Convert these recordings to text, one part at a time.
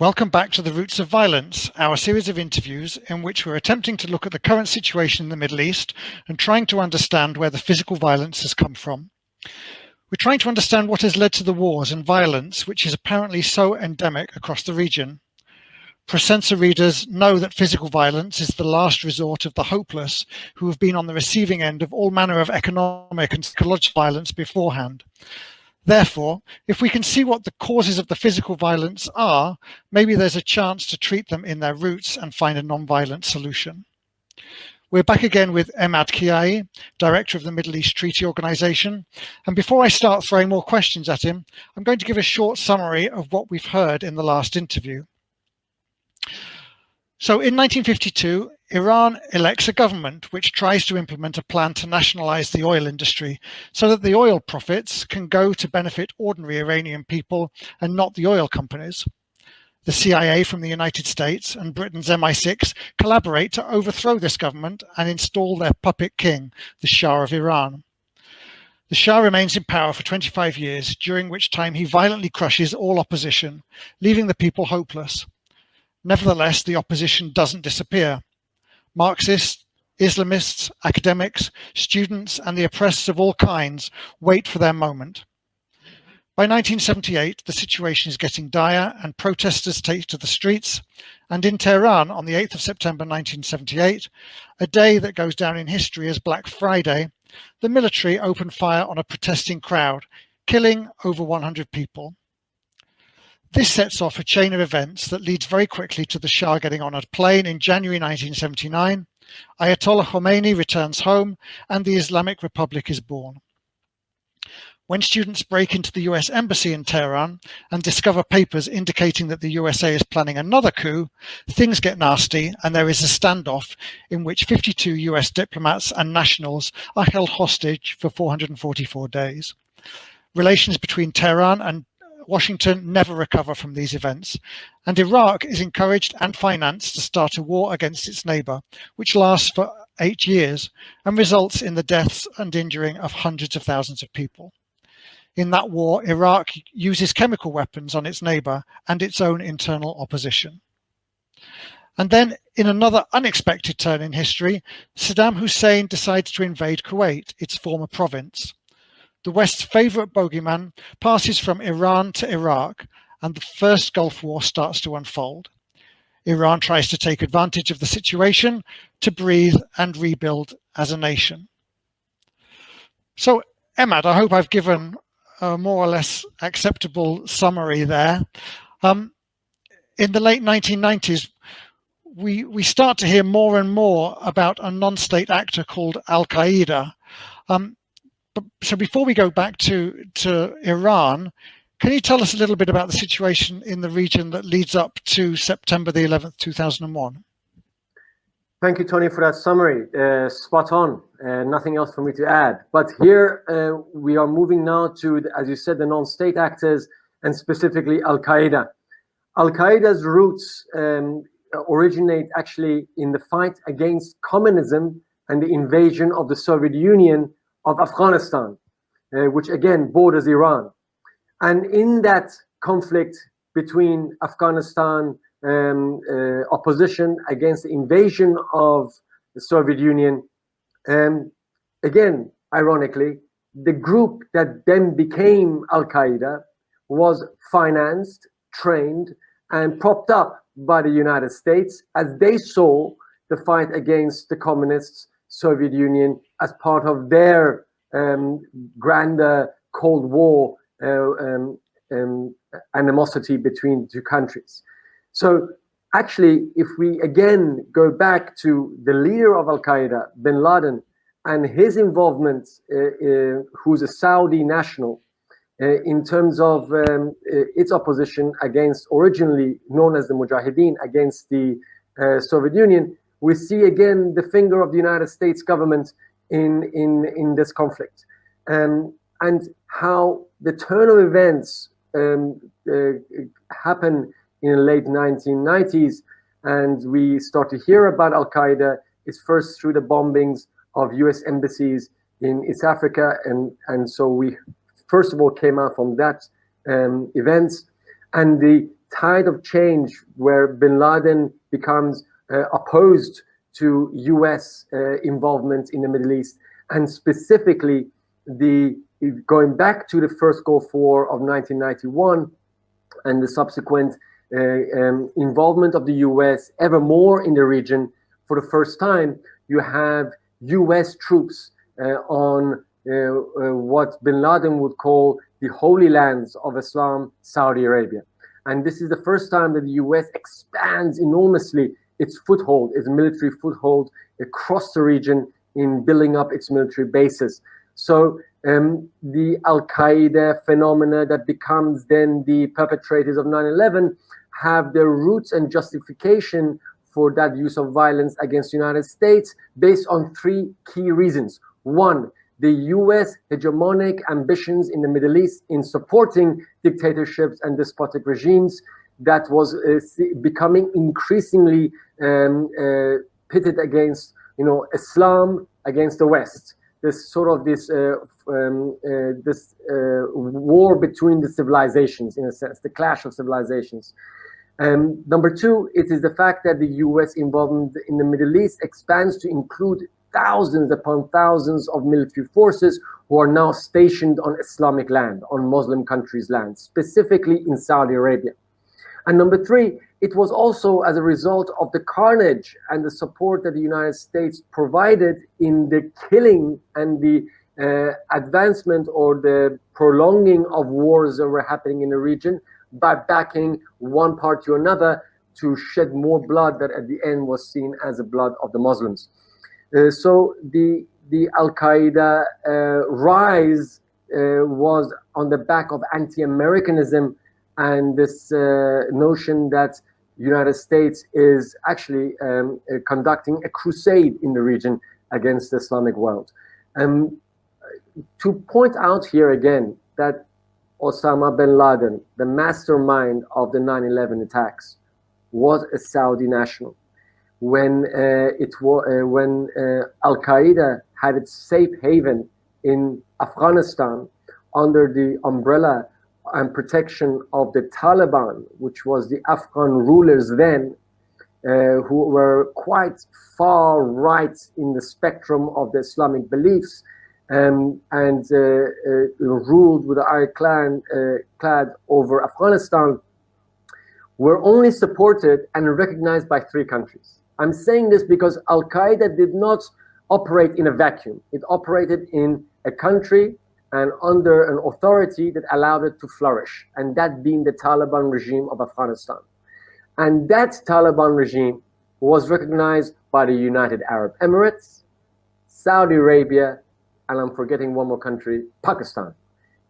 Welcome back to The Roots of Violence, our series of interviews in which we're attempting to look at the current situation in the Middle East and trying to understand where the physical violence has come from. We're trying to understand what has led to the wars and violence which is apparently so endemic across the region. Presenter readers know that physical violence is the last resort of the hopeless who have been on the receiving end of all manner of economic and psychological violence beforehand. Therefore, if we can see what the causes of the physical violence are, maybe there's a chance to treat them in their roots and find a non-violent solution. We're back again with Emad Kiyaei, Director of the Middle East Treaty Organization. And before I start throwing more questions at him, I'm going to give a short summary of what we've heard in the last interview. So in 1952, Iran elects a government which tries to implement a plan to nationalize the oil industry so that the oil profits can go to benefit ordinary Iranian people and not the oil companies. The CIA from the United States and Britain's MI6 collaborate to overthrow this government and install their puppet king, the Shah of Iran. The Shah remains in power for 25 years, during which time he violently crushes all opposition, leaving the people hopeless. Nevertheless, the opposition doesn't disappear. Marxists, Islamists, academics, students, and the oppressed of all kinds wait for their moment. By 1978, the situation is getting dire and protesters take to the streets. And in Tehran, on the 8th of September 1978, a day that goes down in history as Black Friday, the military opened fire on a protesting crowd, killing over 100 people. This sets off a chain of events that leads very quickly to the Shah getting on a plane in January 1979, Ayatollah Khomeini returns home, and the Islamic Republic is born. When students break into the US Embassy in Tehran and discover papers indicating that the USA is planning another coup, things get nasty and there is a standoff in which 52 US diplomats and nationals are held hostage for 444 days. Relations between Tehran and Washington never recover from these events, and Iraq is encouraged and financed to start a war against its neighbor, which lasts for 8 years and results in the deaths and injuring of hundreds of thousands of people. In that war, Iraq uses chemical weapons on its neighbor and its own internal opposition. And then, in another unexpected turn in history, Saddam Hussein decides to invade Kuwait, its former province. The West's favorite bogeyman passes from Iran to Iraq, and the first Gulf War starts to unfold. Iran tries to take advantage of the situation to breathe and rebuild as a nation. So, Emad, I hope I've given a more or less acceptable summary there. In the late 1990s, we start to hear more and more about a non-state actor called Al-Qaeda. So before we go back to Iran, can you tell us a little bit about the situation in the region that leads up to September the 11th, 2001? Thank you, Tony, for that summary. Spot on. Nothing else for me to add. But here we are moving now to, as you said, the non-state actors, and specifically Al-Qaeda. Al-Qaeda's roots originate actually in the fight against communism and the invasion of the Soviet Union of Afghanistan, which again borders Iran. And in that conflict between Afghanistan opposition against the invasion of the Soviet Union, again, ironically, the group that then became Al-Qaeda was financed, trained, and propped up by the United States as they saw the fight against the communists, Soviet Union, as part of their grander Cold War animosity between the two countries. So actually, if we again go back to the leader of Al-Qaeda, bin Laden, and his involvement, who's a Saudi national, in terms of its opposition against, originally known as the Mujahideen, against the Soviet Union, we see again the finger of the United States government in this conflict, and how the turn of events happen in the late 1990s, and we start to hear about Al-Qaeda is first through the bombings of US embassies in East Africa, and so we first of all came out from that events, and the tide of change where bin Laden becomes opposed to US involvement in the Middle East, and specifically going back to the first Gulf War of 1991 and the subsequent involvement of the US ever more in the region. For the first time, you have US troops on what bin Laden would call the Holy Lands of Islam, Saudi Arabia. And this is the first time that the US expands enormously its foothold, its military foothold across the region in building up its military bases. So the Al-Qaeda phenomena that becomes then the perpetrators of 9/11 have their roots and justification for that use of violence against the United States based on three key reasons. One, the US hegemonic ambitions in the Middle East in supporting dictatorships and despotic regimes that was becoming increasingly pitted against, Islam against the West. This sort of war between the civilizations, in a sense, the clash of civilizations. Number two, it is the fact that the US involvement in the Middle East expands to include thousands upon thousands of military forces who are now stationed on Islamic land, on Muslim countries' land, specifically in Saudi Arabia. And number three, it was also as a result of the carnage and the support that the United States provided in the killing and the advancement or the prolonging of wars that were happening in the region by backing one party or another to shed more blood that at the end was seen as the blood of the Muslims. So the Al-Qaeda rise was on the back of anti-Americanism and this notion that the United States is actually conducting a crusade in the region against the Islamic world. To point out here again that Osama bin Laden, the mastermind of the 9/11 attacks, was a Saudi national. When Al-Qaeda had its safe haven in Afghanistan under the umbrella and protection of the Taliban, which was the Afghan rulers then, who were quite far right in the spectrum of the Islamic beliefs, and ruled with the ironclad over Afghanistan, were only supported and recognized by three countries. I'm saying this because Al-Qaeda did not operate in a vacuum. It operated in a country and under an authority that allowed it to flourish, and that being the Taliban regime of Afghanistan. And that Taliban regime was recognized by the United Arab Emirates, Saudi Arabia, and I'm forgetting one more country, Pakistan.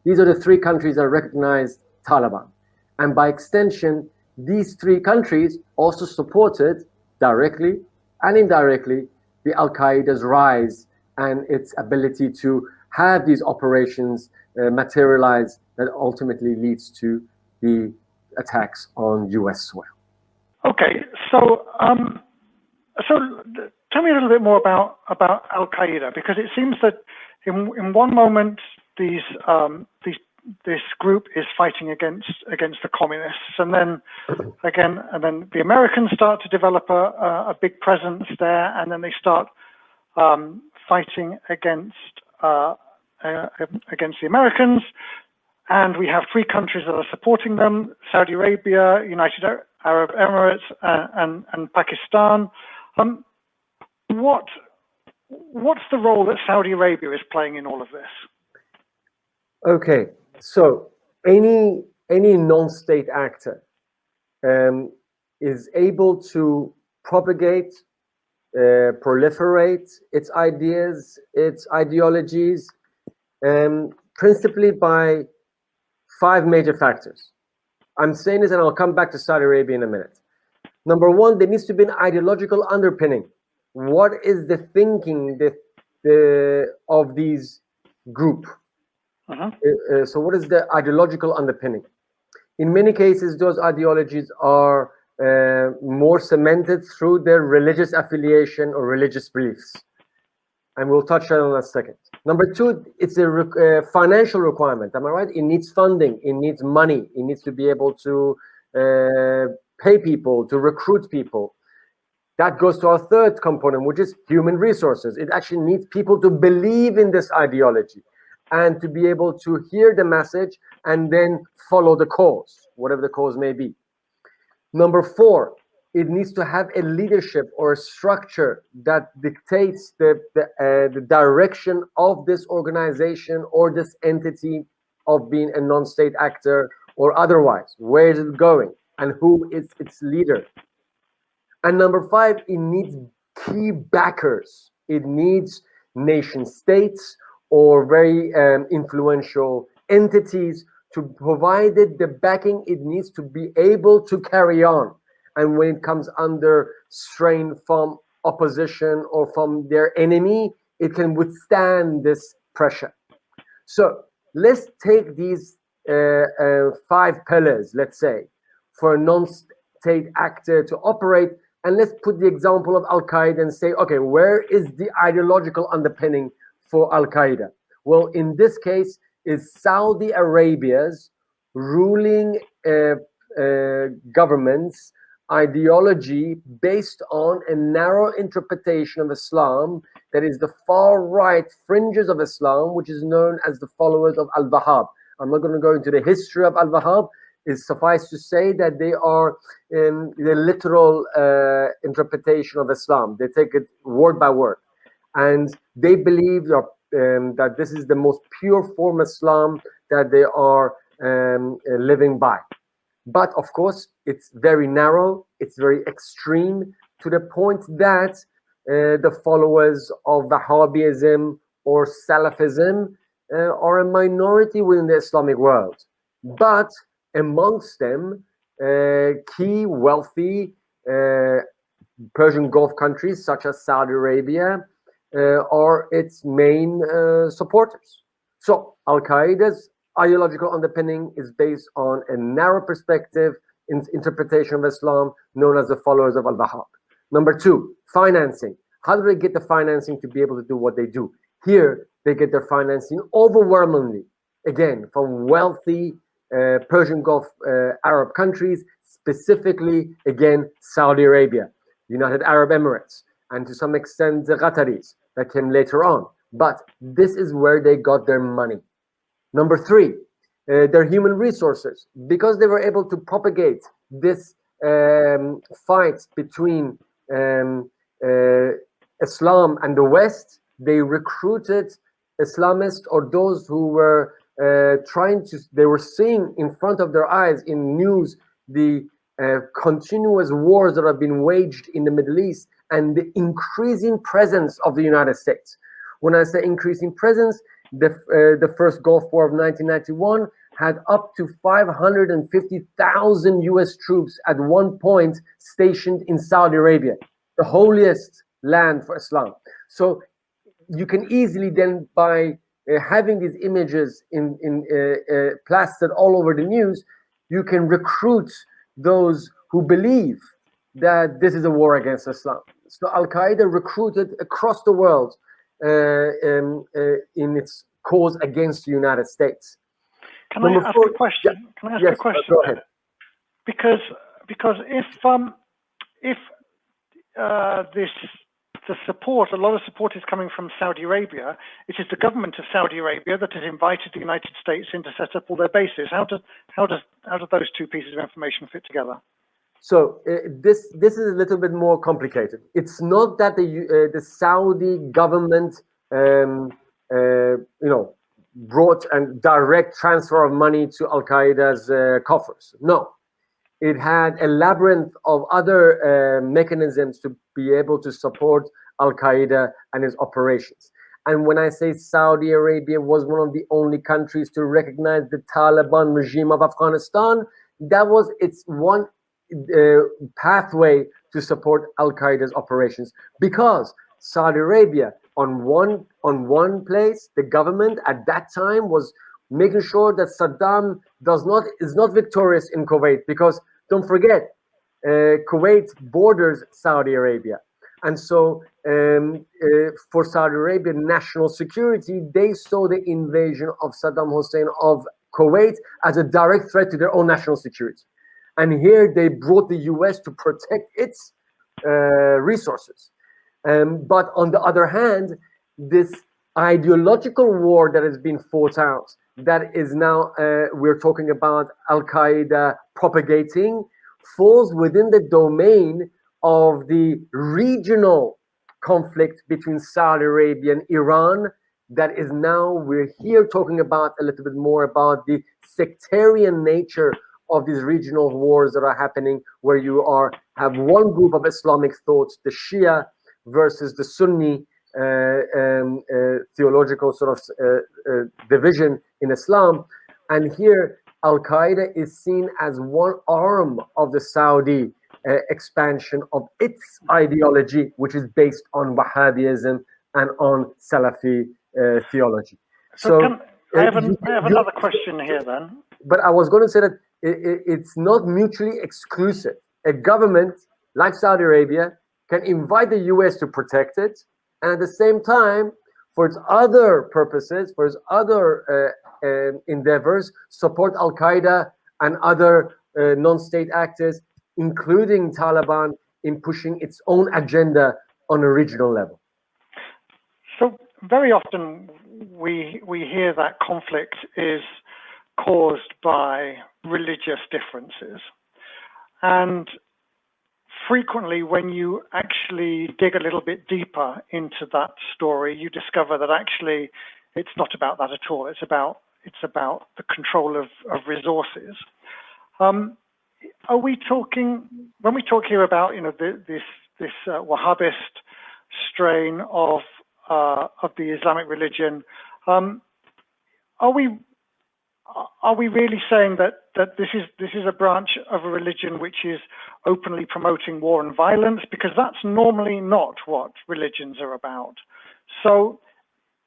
These are the three countries that recognized Taliban. And by extension, these three countries also supported directly and indirectly the Al-Qaeda's rise and its ability to have these operations materialize that ultimately leads to the attacks on US soil. Okay, so tell me a little bit more about Al-Qaeda, because it seems that in one moment this group is fighting against the communists, and then the Americans start to develop a big presence there, and then they start fighting against the Americans, and we have three countries that are supporting them: Saudi Arabia, United Arab Emirates, and Pakistan. What's the role that Saudi Arabia is playing in all of this? Okay, so any non-state actor is able to propagate, proliferate its ideas, its ideologies, principally by five major factors. I'm saying this and I'll come back to Saudi Arabia in a minute. Number one, there needs to be an ideological underpinning. What is the thinking of these group? So what is the ideological underpinning? In many cases, those ideologies are more cemented through their religious affiliation or religious beliefs. And we'll touch on that in a second. Number two, it's a financial requirement. Am I right? It needs funding. It needs money. It needs to be able to pay people, to recruit people. That goes to our third component, which is human resources. It actually needs people to believe in this ideology and to be able to hear the message and then follow the cause, whatever the cause may be. Number 4, it needs to have a leadership or a structure that dictates the direction of this organization or this entity of being a non-state actor or otherwise. Where is it going and who is its leader? And number 5, it needs key backers. It needs nation states or very influential entities to provide it the backing it needs to be able to carry on. And when it comes under strain from opposition or from their enemy, it can withstand this pressure. So let's take these 5 pillars, let's say, for a non-state actor to operate. And let's put the example of Al-Qaeda and say, okay, where is the ideological underpinning for Al-Qaeda? Well, in this case, is Saudi Arabia's ruling government's ideology based on a narrow interpretation of Islam that is the far right fringes of Islam, which is known as the followers of Al-Wahhab. I'm not going to go into the history of Al-Wahhab. It's suffice to say that they are in the literal interpretation of Islam. They take it word by word. And they believe that this is the most pure form of Islam that they are living by. But of course, it's very narrow, it's very extreme, to the point that the followers of Wahhabism or Salafism are a minority within the Islamic world. But amongst them, key wealthy Persian Gulf countries such as Saudi Arabia are its main supporters. So Al-Qaeda's ideological underpinning is based on a narrow perspective in interpretation of Islam known as the followers of Al-Wahhab. Number 2, financing. How do they get the financing to be able to do what they do? Here, they get their financing overwhelmingly, again, from wealthy Persian Gulf Arab countries, specifically, again, Saudi Arabia, United Arab Emirates, and to some extent the Qataris that came later on. But this is where they got their money. Number 3, their human resources. Because they were able to propagate this fight between Islam and the West, they recruited Islamists or those who were they were seeing in front of their eyes in news the continuous wars that have been waged in the Middle East and the increasing presence of the United States. When I say increasing presence, the first Gulf War of 1991 had up to 550,000 US troops at one point stationed in Saudi Arabia, the holiest land for Islam. So you can easily then, by having these images plastered all over the news, you can recruit those who believe that this is a war against Islam. So Al-Qaeda recruited across the world in its cause against the United States. Can I ask a question? Yeah. Can I ask Yes, a question? go ahead. Because if the support, a lot of support is coming from Saudi Arabia, it is the government of Saudi Arabia that has invited the United States in to set up all their bases. How do those two pieces of information fit together? So this is a little bit more complicated. It's not that the Saudi government brought a direct transfer of money to Al-Qaeda's coffers. No, it had a labyrinth of other mechanisms to be able to support Al-Qaeda and its operations. And when I say Saudi Arabia was one of the only countries to recognize the Taliban regime of Afghanistan, that was its one pathway to support Al-Qaeda's operations, because Saudi Arabia on one place, the government at that time was making sure that Saddam is not victorious in Kuwait, because don't forget, Kuwait borders Saudi Arabia. And so for Saudi Arabian national security, they saw the invasion of Saddam Hussein of Kuwait as a direct threat to their own national security. And here they brought the US to protect its resources. But on the other hand, this ideological war that has been fought out, that is now, we're talking about Al-Qaeda propagating, falls within the domain of the regional conflict between Saudi Arabia and Iran. That is now, we're here talking about a little bit more about the sectarian nature of these regional wars that are happening, where you have one group of Islamic thought, the Shia, versus the Sunni theological sort of division in Islam. And here Al-Qaeda is seen as one arm of the Saudi expansion of its ideology, which is based on Wahhabism and on Salafi theology. So I have another question here then. But I was going to say that it's not mutually exclusive. A government like Saudi Arabia can invite the US to protect it, and at the same time, for its other purposes, for its other endeavors, support Al-Qaeda and other non-state actors, including Taliban, in pushing its own agenda on a regional level. So very often we hear that conflict is caused by religious differences. And frequently, when you actually dig a little bit deeper into that story, you discover that actually it's not about that at all. It's about the control of resources. Are we talking, when we talk here about this Wahhabist strain of the Islamic religion, are we really saying that this is a branch of a religion which is openly promoting war and violence? Because that's normally not what religions are about. So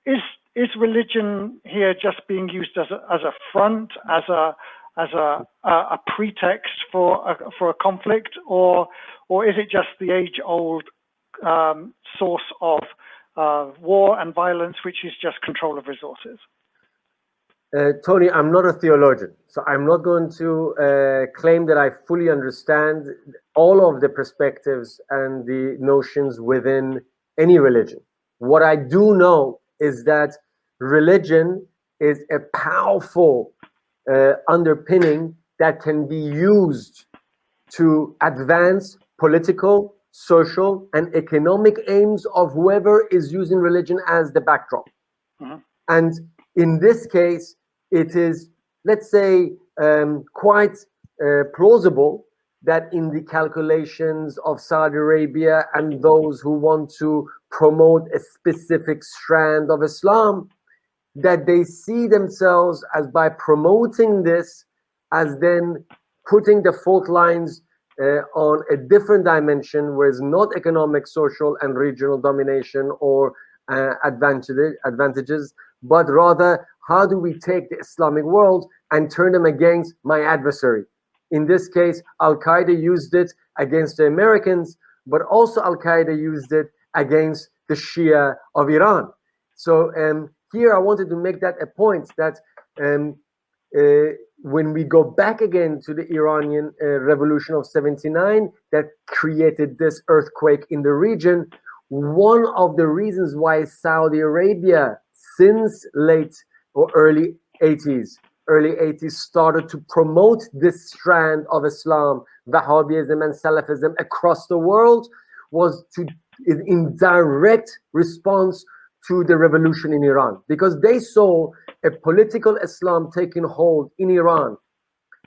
is religion here just being used as a front, as a pretext for a conflict, or is it just the age-old source of war and violence, which is just control of resources? Tony, I'm not a theologian, so I'm not going to claim that I fully understand all of the perspectives and the notions within any religion. What I do know is that religion is a powerful underpinning that can be used to advance political, social, and economic aims of whoever is using religion as the backdrop. Mm-hmm. And in this case, it is, let's say, quite plausible that in the calculations of Saudi Arabia and those who want to promote a specific strand of Islam, that they see themselves as, by promoting this, as then putting the fault lines on a different dimension, where it's not economic, social, and regional domination or advantages, but rather, how do we take the Islamic world and turn them against my adversary? In this case, Al-Qaeda used it against the Americans, but also Al-Qaeda used it against the Shia of Iran. So here I wanted to make that a point, that when we go back again to the Iranian revolution of 79 that created this earthquake in the region, one of the reasons why Saudi Arabia, since late or early 80s started to promote this strand of Islam, Wahhabism and Salafism across the world, was in direct response to the revolution in Iran, because they saw a political Islam taking hold in Iran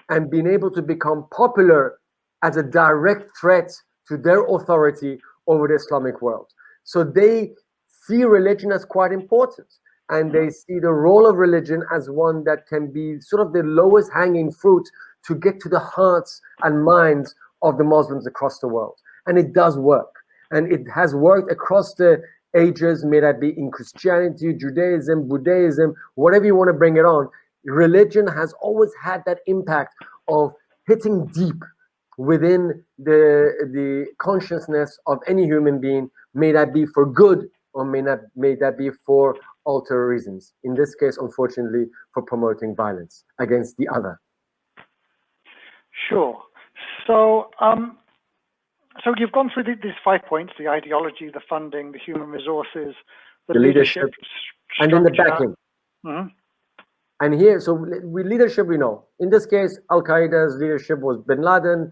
and being able to become popular as a direct threat to their authority over the Islamic world. So they see religion as quite important, and they see the role of religion as one that can be sort of the lowest hanging fruit to get to the hearts and minds of the Muslims across the world. And it does work. And it has worked across the ages, may that be in Christianity, Judaism, Buddhism, whatever you want to bring it on. Religion has always had that impact of hitting deep within the consciousness of any human being, may that be for good or may that be for ulterior reasons. In this case, unfortunately, for promoting violence against the other. Sure. So, so you've gone through these 5 points: the ideology, the funding, the human resources, the leadership, and then the structure. backing. Mm-hmm. And here, so with leadership, we know. In this case, Al-Qaeda's leadership was Bin Laden.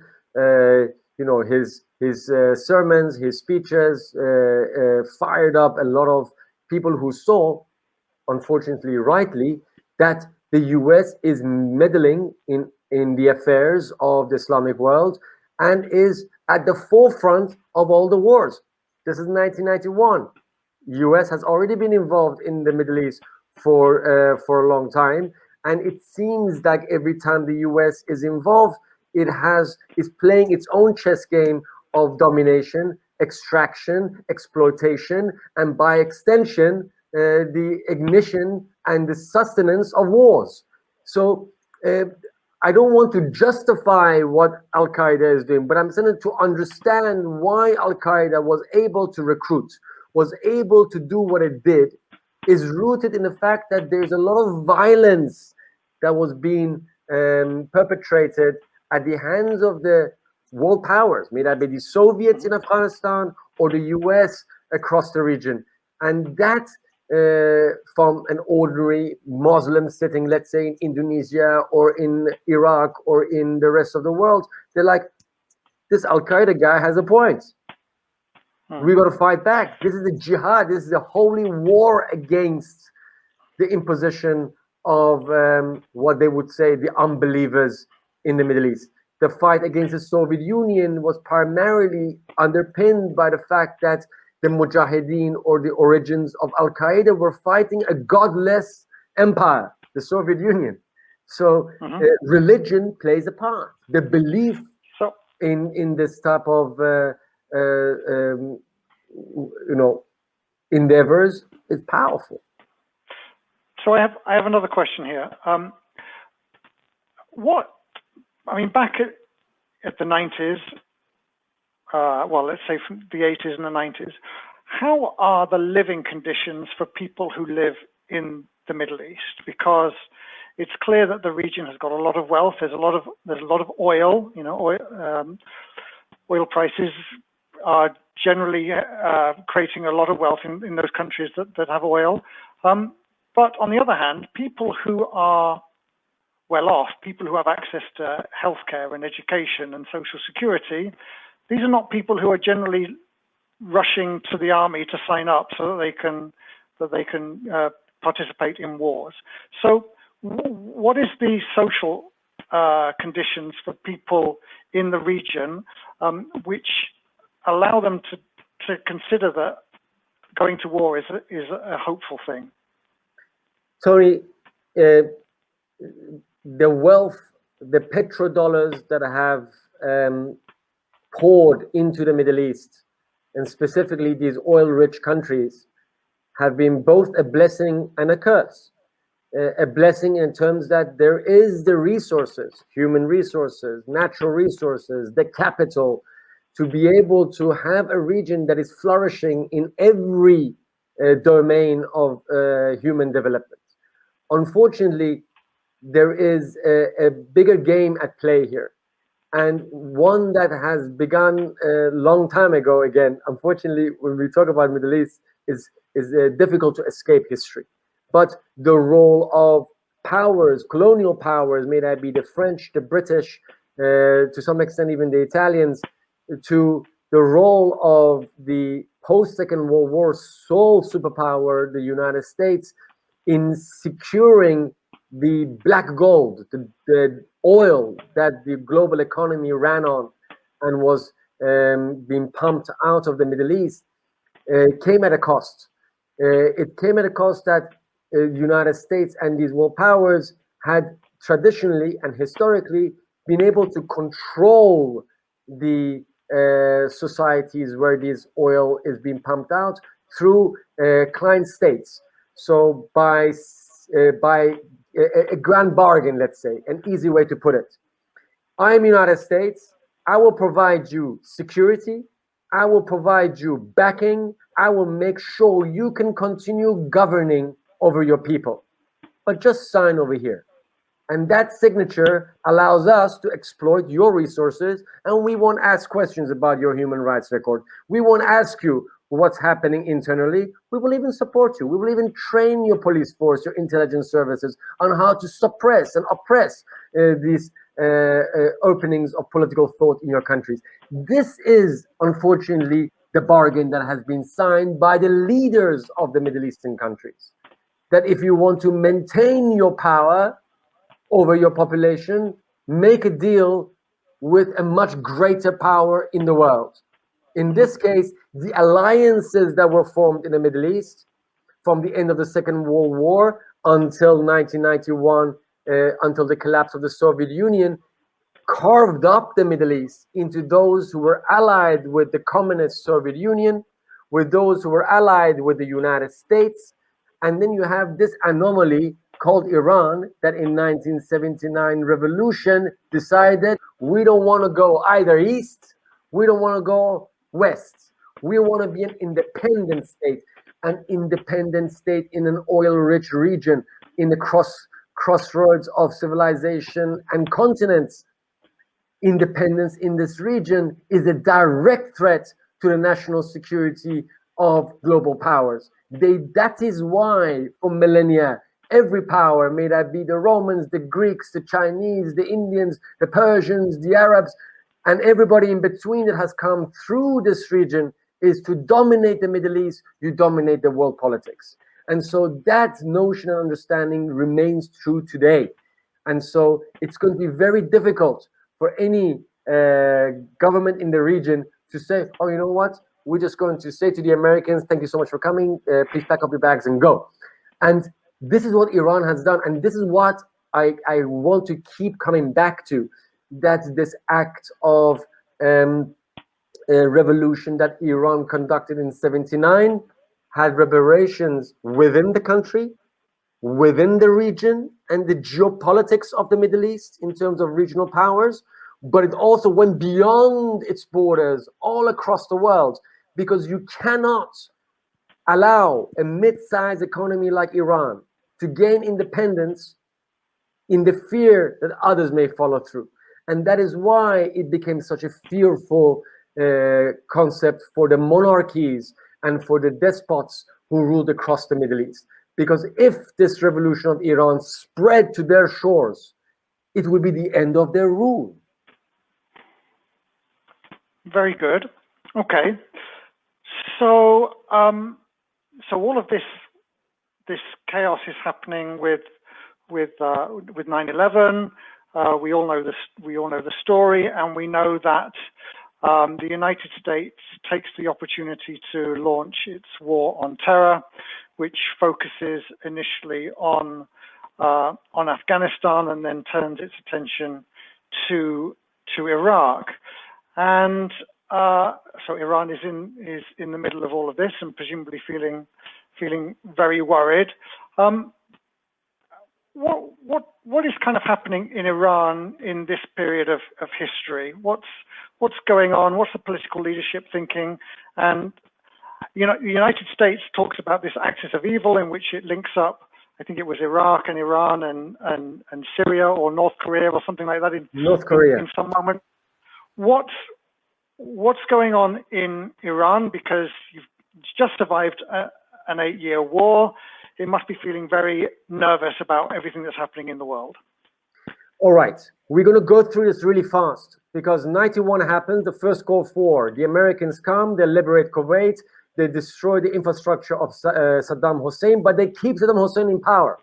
His sermons, his speeches fired up a lot of people who saw, unfortunately, rightly, that the US is meddling in the affairs of the Islamic world and is at the forefront of all the wars. This is 1991. US has already been involved in the Middle East for a long time, and it seems like every time the US is involved, is playing its own chess game of domination, extraction, exploitation, and by extension, the ignition and the sustenance of wars. So I don't want to justify what Al-Qaeda is doing, but I'm saying to understand why Al-Qaeda was able to recruit, was able to do what it did, is rooted in the fact that there's a lot of violence that was being perpetrated at the hands of the world powers, may that be the Soviets in Afghanistan or the US across the region. And that from an ordinary Muslim sitting, let's say in Indonesia or in Iraq or in the rest of the world, they're like, this Al-Qaeda guy has a point. We got to fight back. This is a jihad. This is a holy war against the imposition of what they would say the unbelievers in the Middle East. The fight against the Soviet Union was primarily underpinned by the fact that the Mujahideen or the origins of Al-Qaeda were fighting a godless empire, the Soviet Union. So religion plays a part. The belief in this type of endeavors is powerful. So I have another question here. Back at the 90s, let's say from the 80s and the 90s, how are the living conditions for people who live in the Middle East? Because it's clear that the region has got a lot of wealth. There's a lot of oil. Oil prices are generally creating a lot of wealth in those countries that have oil. But on the other hand, people who are well off, people who have access to healthcare and education and social security, these are not people who are generally rushing to the army to sign up so that they can participate in wars. So what is the social conditions for people in the region which allow them to consider that going to war is a hopeful thing? Tony, the wealth, the petrodollars that have poured into the Middle East, and specifically these oil-rich countries, have been both a blessing and a curse. A blessing in terms that there is the resources, human resources, natural resources, the capital, to be able to have a region that is flourishing in every domain of human development. Unfortunately, there is a bigger game at play here, and one that has begun a long time ago. Again, unfortunately, when we talk about Middle East, is difficult to escape history. But the role of powers, colonial powers, may that be the French, the British, to some extent even the Italians, to the role of the post-Second World War sole superpower, the United States, in securing the black gold, the oil that the global economy ran on and was being pumped out of the Middle East, came at a cost. It came at a cost that United States and these world powers had traditionally and historically been able to control the societies where this oil is being pumped out through client states. So by a grand bargain, let's say, an easy way to put it. I'm United States. I will provide you security. I will provide you backing. I will make sure you can continue governing over your people. But just sign over here. And that signature allows us to exploit your resources, and we won't ask questions about your human rights record. We won't ask you what's happening internally. We will even support you. We will even train your police force, your intelligence services on how to suppress and oppress these openings of political thought in your countries. This is, unfortunately, the bargain that has been signed by the leaders of the Middle Eastern countries. That if you want to maintain your power over your population, make a deal with a much greater power in the world. In this case, the alliances that were formed in the Middle East from the end of the Second World War until 1991, until the collapse of the Soviet Union, carved up the Middle East into those who were allied with the communist Soviet Union, with those who were allied with the United States. And then you have this anomaly called Iran that in 1979 revolution decided we don't want to go either east, we don't want to go west. We want to be an independent state in an oil-rich region, in the crossroads of civilization and continents. Independence in this region is a direct threat to the national security of global powers. That is why for millennia, every power, may that be the Romans, the Greeks, the Chinese, the Indians, the Persians, the Arabs, and everybody in between that has come through this region, is to dominate the Middle East, you dominate the world politics. And so that notion and understanding remains true today. And so it's going to be very difficult for any government in the region to say, oh, you know what? We're just going to say to the Americans, thank you so much for coming. Please pack up your bags and go. And this is what Iran has done. And this is what I want to keep coming back to, that this act of revolution that Iran conducted in 79 had reverberations within the country, within the region, and the geopolitics of the Middle East in terms of regional powers. But it also went beyond its borders all across the world, because you cannot allow a mid-sized economy like Iran to gain independence in the fear that others may follow through. And that is why it became such a fearful concept for the monarchies and for the despots who ruled across the Middle East. Because if this revolution of Iran spread to their shores, it would be the end of their rule. Very good. Okay. So, so all of this chaos is happening with 9/11. We all know this. We all know the story, and we know that the United States takes the opportunity to launch its war on terror, which focuses initially on Afghanistan and then turns its attention to Iraq. And so Iran is in the middle of all of this and presumably feeling very worried. What is kind of happening in Iran in this period of history? What's going on? What's the political leadership thinking? And you know, the United States talks about this axis of evil in which it links up, I think it was Iraq and Iran and Syria or North Korea or something like that in some moment. What's going on in Iran? Because you've just survived an 8-year war. It must be feeling very nervous about everything that's happening in the world. All right, we're going to go through this really fast, because 91 happens, the first Gulf War. The Americans come, they liberate Kuwait, they destroy the infrastructure of Saddam Hussein, but they keep Saddam Hussein in power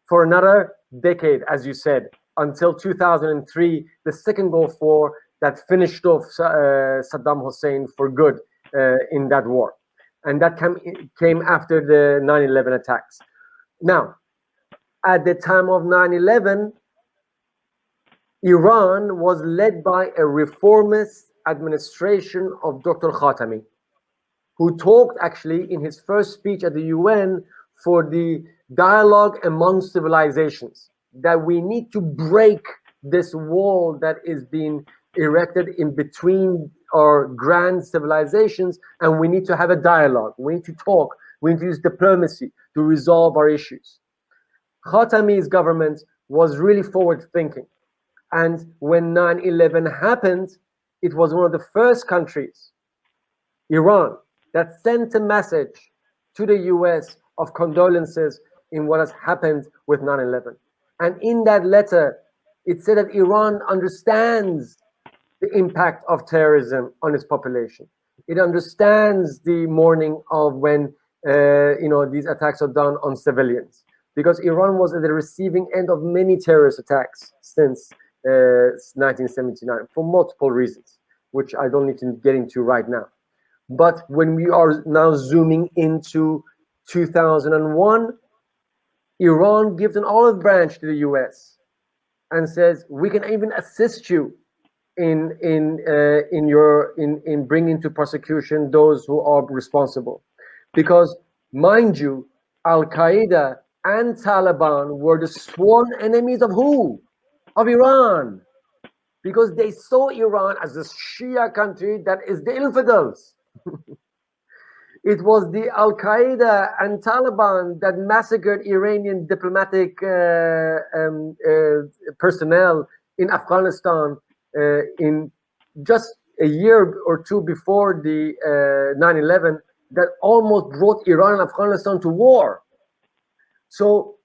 for another decade, as you said, until 2003, the second Gulf War that finished off Saddam Hussein for good in that war. And that came after the 9/11 attacks. Now, at the time of 9/11, Iran was led by a reformist administration of Dr. Khatami, who talked actually in his first speech at the UN for the dialogue among civilizations, that we need to break this wall that is being erected in between our grand civilizations, and we need to have a dialogue. We need to talk. We need to use diplomacy to resolve our issues. Khatami's government was really forward thinking. And when 9/11 happened, it was one of the first countries, Iran, that sent a message to the US of condolences in what has happened with 9/11. And in that letter, it said that Iran understands the impact of terrorism on its population. It understands the mourning of when these attacks are done on civilians, because Iran was at the receiving end of many terrorist attacks since 1979 for multiple reasons, which I don't need to get into right now. But when we are now zooming into 2001, Iran gives an olive branch to the US and says, we can even assist you in bringing to prosecution those who are responsible. Because, mind you, Al-Qaeda and Taliban were the sworn enemies of who? Of Iran. Because they saw Iran as a Shia country that is the infidels. It was the Al-Qaeda and Taliban that massacred Iranian diplomatic personnel in Afghanistan in just a year or two before the 9/11, that almost brought Iran and Afghanistan to war. So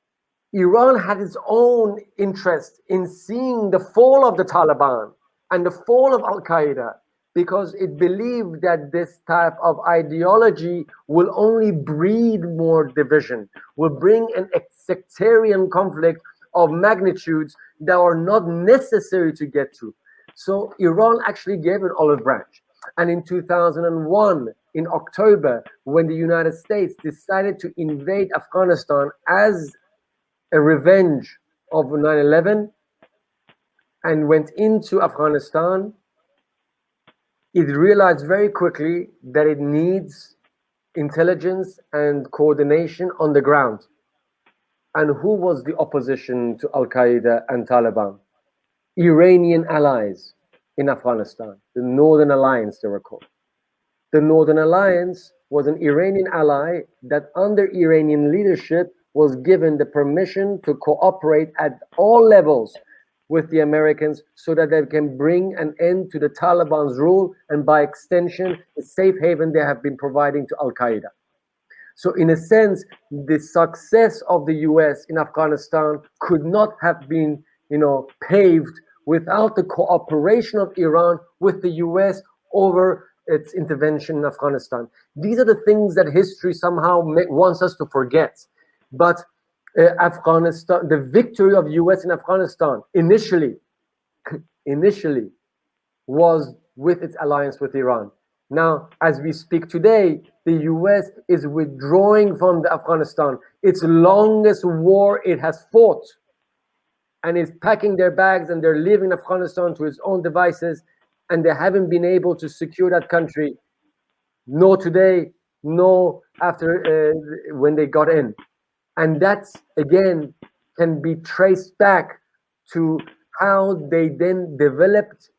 Iran had its own interest in seeing the fall of the Taliban and the fall of Al-Qaeda, because it believed that this type of ideology will only breed more division, will bring a sectarian conflict of magnitudes that are not necessary to get to. So Iran actually gave an olive branch. And in 2001, in October, when the United States decided to invade Afghanistan as a revenge of 9/11 and went into Afghanistan, it realized very quickly that it needs intelligence and coordination on the ground. And who was the opposition to Al-Qaeda and Taliban? Iranian allies in Afghanistan, the Northern Alliance they were called. The Northern Alliance was an Iranian ally that under Iranian leadership was given the permission to cooperate at all levels with the Americans so that they can bring an end to the Taliban's rule and by extension, the safe haven they have been providing to Al-Qaeda. So in a sense, the success of the US in Afghanistan could not have been, paved without the cooperation of Iran with the US over its intervention in Afghanistan. These are the things that history somehow wants us to forget. But Afghanistan, the victory of US in Afghanistan initially was with its alliance with Iran. Now, as we speak today, the US is withdrawing from Afghanistan, its longest war it has fought, and is packing their bags and they're leaving Afghanistan to its own devices, and they haven't been able to secure that country, no today, no after when they got in. And that's, again, can be traced back to how they then developed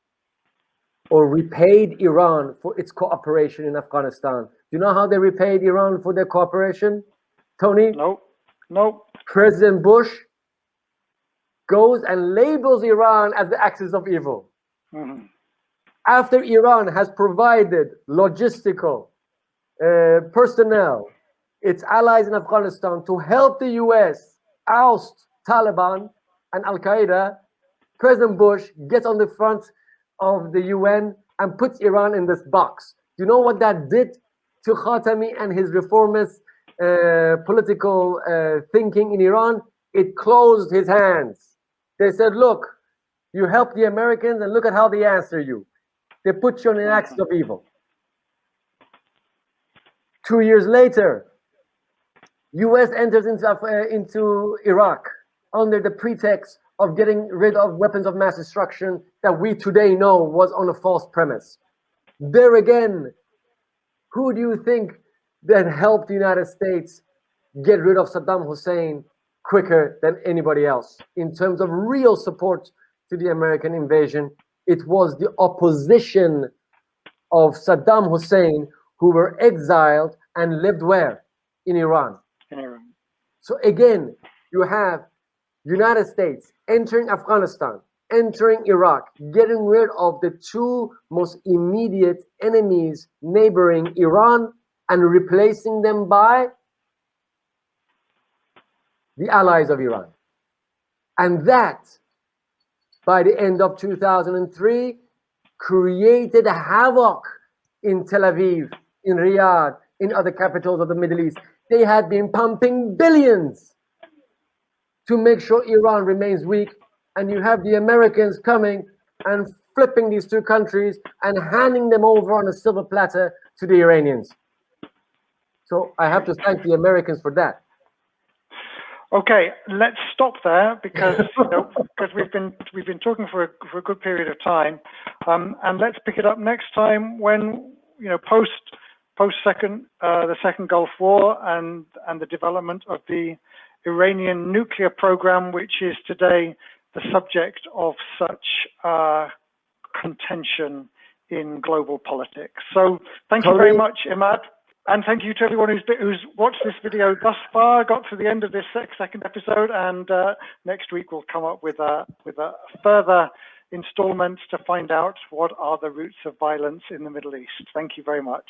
or repaid Iran for its cooperation in Afghanistan. Do you know how they repaid Iran for their cooperation, Tony? No. President Bush goes and labels Iran as the axis of evil. Mm-hmm. After Iran has provided logistical personnel, its allies in Afghanistan, to help the US oust Taliban and Al-Qaeda, President Bush gets on the front of the UN and puts Iran in this box. Do you know what that did to Khatami and his reformist political thinking in Iran? It closed his hands. They said, look, you help the Americans and look at how they answer you. They put you on an axis of evil. 2 years later, US enters into Iraq under the pretext of getting rid of weapons of mass destruction that we today know was on a false premise. There again, who do you think that helped the United States get rid of Saddam Hussein quicker than anybody else? In terms of real support to the American invasion, it was the opposition of Saddam Hussein who were exiled and lived where? In Iran. In Iran. So again, you have United States entering Afghanistan, entering Iraq, getting rid of the two most immediate enemies neighboring Iran and replacing them by the allies of Iran. And that, by the end of 2003, created havoc in Tel Aviv, in Riyadh, in other capitals of the Middle East. They had been pumping billions to make sure Iran remains weak, and you have the Americans coming and flipping these two countries and handing them over on a silver platter to the Iranians. So I have to thank the Americans for that. Okay, let's stop there because because we've been talking for a good period of time, and let's pick it up next time when post the second Gulf War and the development of the Iranian nuclear program, which is today the subject of such contention in global politics. So thank you very much, Emad. And thank you to everyone who's watched this video thus far, got to the end of this second episode, and next week we'll come up with a further installment to find out what are the roots of violence in the Middle East. Thank you very much.